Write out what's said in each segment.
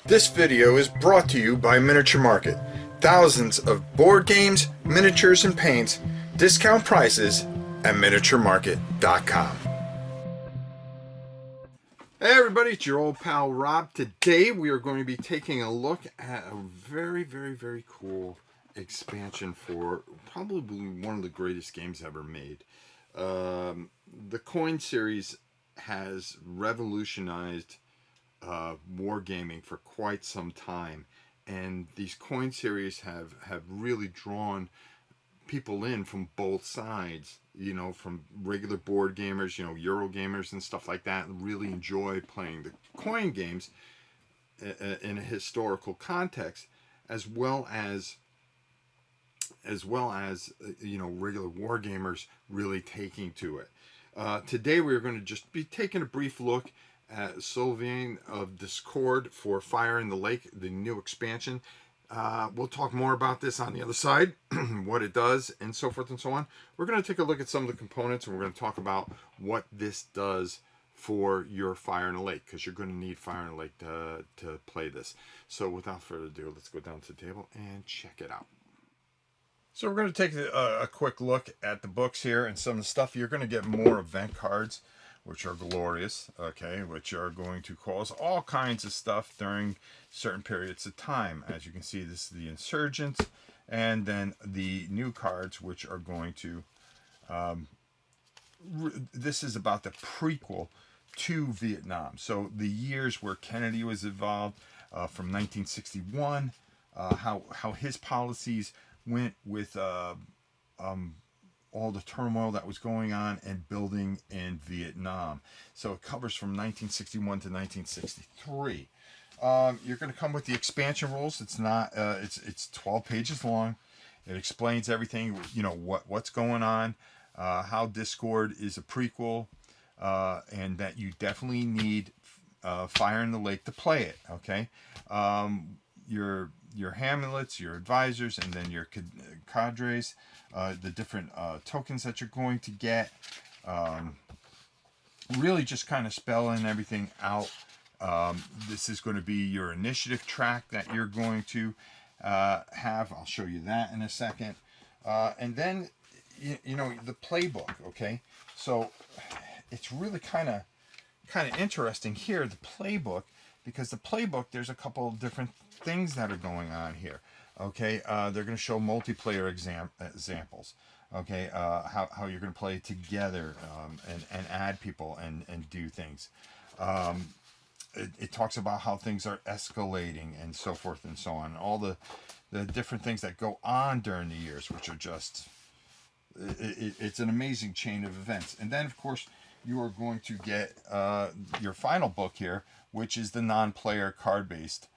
This video is brought to you by Miniature Market. Thousands of board games, miniatures, and paints, discount prices at miniaturemarket.com. Hey everybody, it's your old pal Rob. Today we are going to be taking a look at a very cool expansion for probably one of the greatest games ever made. The Coin series has revolutionized wargaming for quite some time, and these Coin series have really drawn people in from both sides, you know, from regular board gamers, you know, Euro gamers and stuff like that, and really enjoy playing the coin games in a historical context, as well as you know, regular war gamers really taking to it. Today we're going to just be taking a brief look at Sylvain of Discord for Fire in the Lake, the new expansion. We'll talk more about this on the other side, what it does, and so forth and so on. We're going to take a look at some of the components, and we're going to talk about what this does for your Fire in the Lake, because you're going to need Fire in the Lake to play this. So without further ado, let's go down to the table and check it out. So we're going to take a quick look at the books here and some of the stuff. You're going to get more event cards, which are glorious, okay, which are going to cause all kinds of stuff during certain periods of time. As you can see, this is the Insurgents, and then the new cards, which are going to, this is about the prequel to Vietnam. So the years where Kennedy was involved, from 1961, how his policies went with all the turmoil that was going on and building in Vietnam. So it covers from 1961 to 1963. You're going to come with the expansion rules. It's not. It's 12 pages long. It explains everything. You know what's going on, how Discord is a prequel, and that you definitely need Fire in the Lake to play it. Okay. Your hamlets, your advisors, and then your cadres, the different tokens that you're going to get. Really just kind of spelling everything out. This is going to be your initiative track that you're going to have. I'll show you that in a second. And then, you know, the playbook, okay? So it's really kind of interesting here, the playbook, because the playbook, there's a couple of different things that are going on here. Okay, they're going to show multiplayer examples. Okay, how you're going to play together, and add people and do things. It talks about how things are escalating and so forth and so on. All the different things that go on during the years, which are just, it's an amazing chain of events. And then, of course, you are going to get your final book here, which is the non-player card-based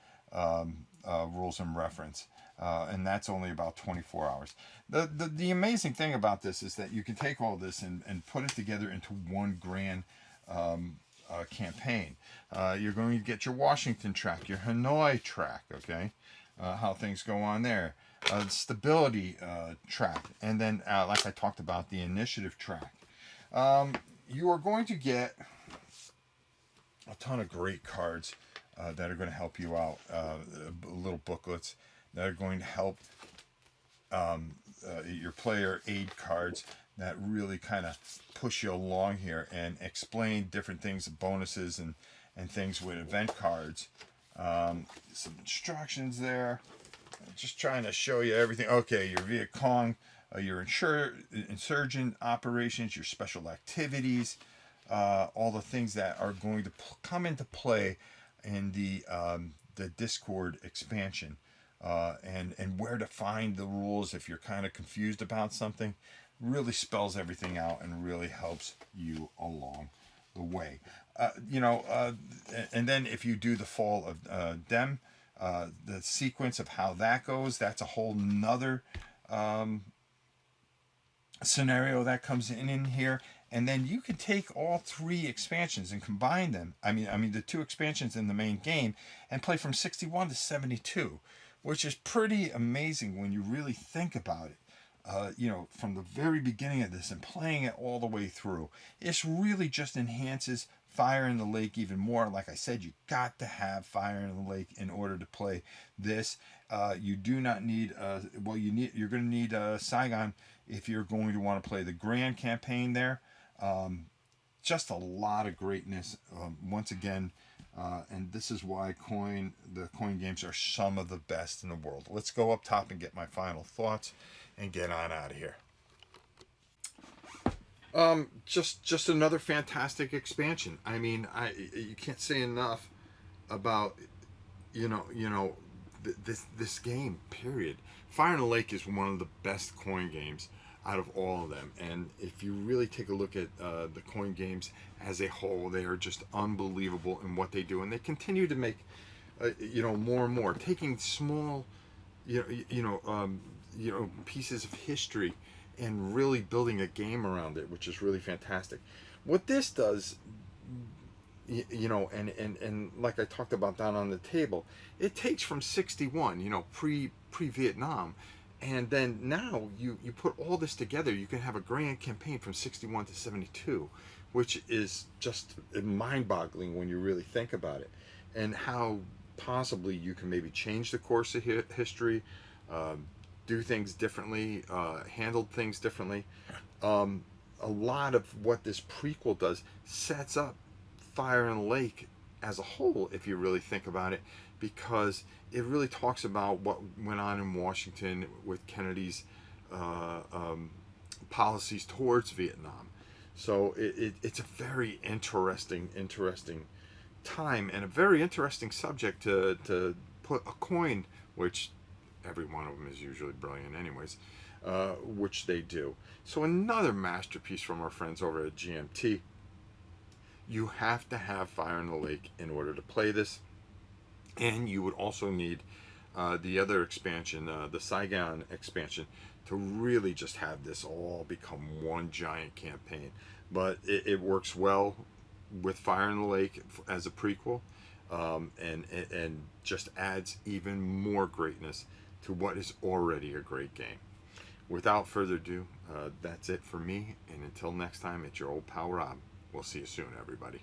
rules and reference. And that's only about 24 hours. The amazing thing about this is that you can take all this and put it together into one grand campaign. You're going to get your Washington track, your Hanoi track, okay? How things go on there. Stability track. And then, like I talked about, the initiative track. You are going to get a ton of great cards that are going to help you out. Little booklets that are going to help your player aid cards that really kind of push you along here and explain different things, bonuses and things with event cards. Some instructions there. Just trying to show you everything. Okay, your Viet Cong, your insurgent operations, your special activities, all the things that are going to come into play in the Discord expansion, and where to find the rules if you're kind of confused about something. Really spells everything out and really helps you along the way. You know, and then if you do the fall of Dem, the sequence of how that goes, that's a whole nother scenario that comes in here. And then you can take all three expansions and combine them. I mean the two expansions in the main game, and play from 61 to 72, which is pretty amazing when you really think about it. You know, from the very beginning of this and playing it all the way through, it really just enhances Fire in the Lake even more. Like I said, you got to have Fire in the Lake in order to play this. You do not need you're going to need Saigon if you're going to want to play the Grand campaign there. Just a lot of greatness. Once again, and this is why the coin games are some of the best in the world. Let's go up top and get my final thoughts and get on out of here. Just another fantastic expansion. I mean, you can't say enough about this game. Period. Fire in the Lake is one of the best coin games out of all of them, and if you really take a look at the coin games as a whole, they are just unbelievable in what they do, and they continue to make more and more, taking small pieces of history and really building a game around it, which is really fantastic. What this does, and like I talked about down on the table, it takes from 61, pre Vietnam, and then now you put all this together, you can have a grand campaign from 61 to 72, which is just mind-boggling when you really think about it, and how possibly you can maybe change the course of history, do things differently, handle things differently. A lot of what this prequel does sets up Fire in the Lake as a whole, if you really think about it, because it really talks about what went on in Washington with Kennedy's policies towards Vietnam. So it's a very interesting time, and a very interesting subject to put a coin, which every one of them is usually brilliant anyways, which they do. So another masterpiece from our friends over at GMT. You have to have Fire in the Lake in order to play this, and you would also need the other expansion, the Saigon expansion, to really just have this all become one giant campaign. But it works well with Fire in the Lake as a prequel, and just adds even more greatness to what is already a great game. Without further ado, that's it for me, and until next time, it's your old pal Rob. We'll see you soon, everybody.